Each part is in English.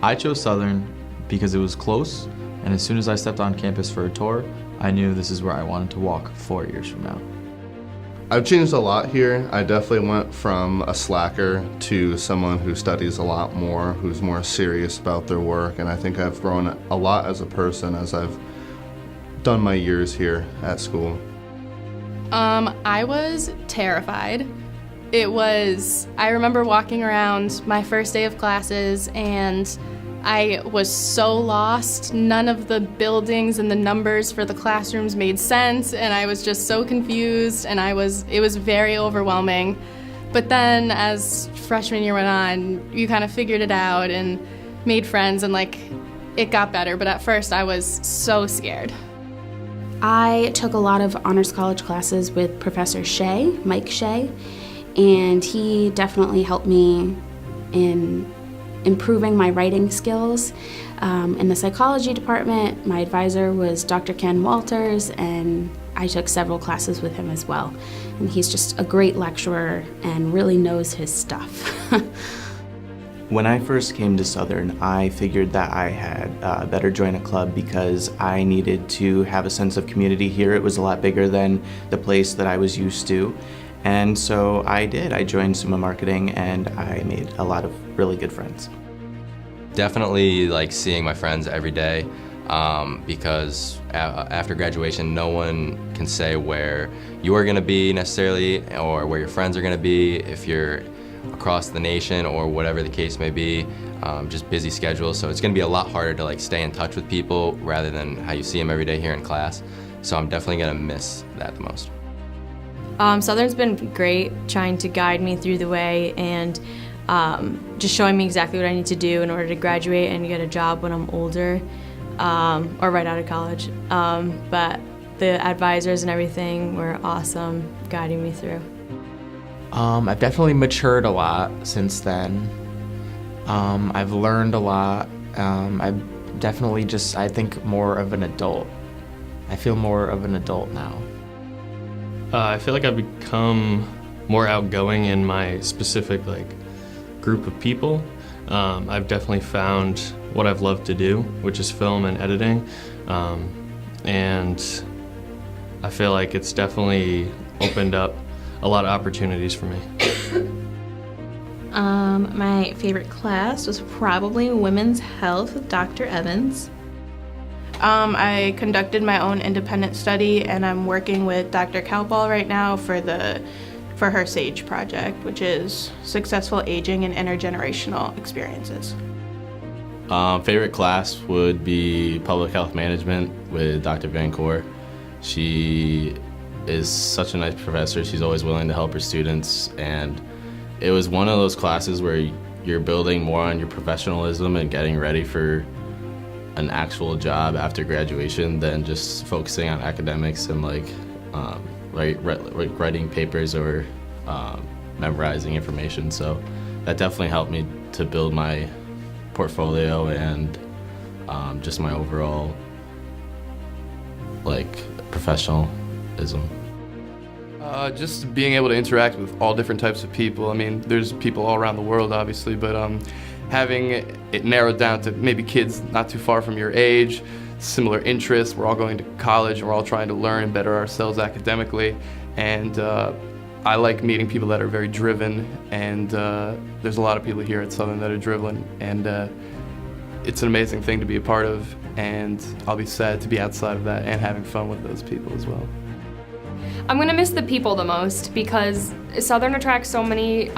I chose Southern because it was close, and as soon as I stepped on campus for a tour, I knew this is where I wanted to walk 4 years from now. I've changed a lot here. I definitely went from a slacker to someone who studies a lot more, who's more serious about their work, and I think I've grown a lot as a person as I've done my years here at school. I was terrified. I remember walking around my first day of classes and I was so lost. None of the buildings and the numbers for the classrooms made sense, and I was just so confused, and it was very overwhelming. But then as freshman year went on, you kind of figured it out and made friends, and it got better, but at first I was so scared. I took a lot of honors college classes with Professor Mike Shea, and he definitely helped me in improving my writing skills. In the psychology department, my advisor was Dr. Ken Walters, and I took several classes with him as well. And he's just a great lecturer and really knows his stuff. When I first came to Southern, I figured that I had better join a club because I needed to have a sense of community here. It was a lot bigger than the place that I was used to. And so I did. I joined Summa Marketing and I made a lot of really good friends. Definitely seeing my friends every day because after graduation, no one can say where you are going to be necessarily or where your friends are going to be if you're across the nation or whatever the case may be, just busy schedules. So it's going to be a lot harder to stay in touch with people rather than how you see them every day here in class. So I'm definitely going to miss that the most. Southern's been great trying to guide me through the way and just showing me exactly what I need to do in order to graduate and get a job when I'm older or right out of college. But the advisors and everything were awesome guiding me through. I've definitely matured a lot since then. I've learned a lot. I'm definitely I think more of an adult. I feel more of an adult now. I feel like I've become more outgoing in my specific group of people. I've definitely found what I've loved to do, which is film and editing, and I feel like it's definitely opened up a lot of opportunities for me. My favorite class was probably Women's Health with Dr. Evans. I conducted my own independent study, and I'm working with Dr. Cowball right now for her SAGE project, which is Successful Aging and Intergenerational Experiences. Favorite class would be Public Health Management with Dr. Van Coor. She is such a nice professor. She's always willing to help her students, and it was one of those classes where you're building more on your professionalism and getting ready for an actual job after graduation than just focusing on academics and writing papers or memorizing information. So that definitely helped me to build my portfolio and just my overall professionalism. Just being able to interact with all different types of people. I mean, there's people all around the world, obviously, but having it narrowed down to maybe kids not too far from your age, similar interests. We're all going to college and we're all trying to learn and better ourselves academically. And I like meeting people that are very driven, and there's a lot of people here at Southern that are driven, and it's an amazing thing to be a part of, and I'll be sad to be outside of that and having fun with those people as well. I'm gonna miss the people the most because Southern attracts so many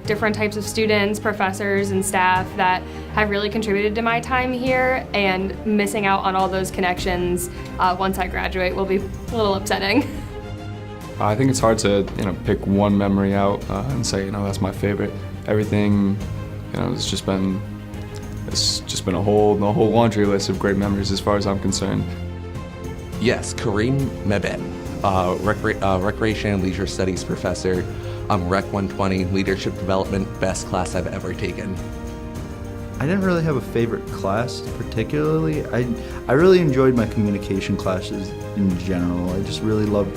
different types of students, professors, and staff that have really contributed to my time here, and missing out on all those connections once I graduate will be a little upsetting. I think it's hard to pick one memory out and say that's my favorite. Everything it's just been a whole laundry list of great memories as far as I'm concerned. Yes, Kareem Mebet. Recreation and Leisure Studies professor. Rec 120, Leadership Development, best class I've ever taken. I didn't really have a favorite class particularly. I really enjoyed my communication classes in general. I just really loved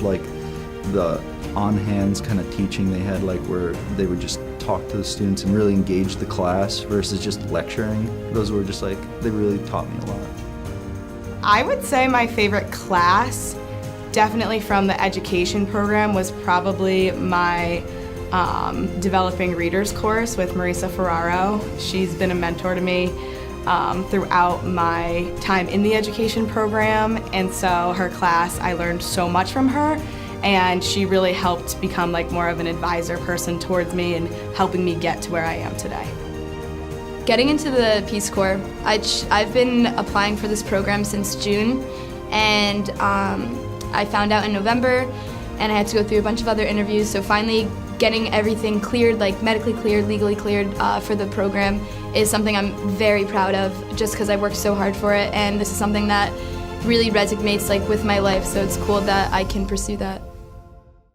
the on-hands kind of teaching they had, like where they would just talk to the students and really engage the class versus just lecturing. Those were just like, they really taught me a lot. I would say my favorite class, definitely from the education program, was probably my Developing Readers course with Marisa Ferraro. She's been a mentor to me throughout my time in the education program, and so her class, I learned so much from her, and she really helped become like more of an advisor person towards me and helping me get to where I am today. Getting into the Peace Corps, I've been applying for this program since June, and I found out in November, and I had to go through a bunch of other interviews, so finally getting everything cleared, like medically cleared, legally cleared for the program is something I'm very proud of, just because I worked so hard for it, and this is something that really resonates like with my life, so it's cool that I can pursue that.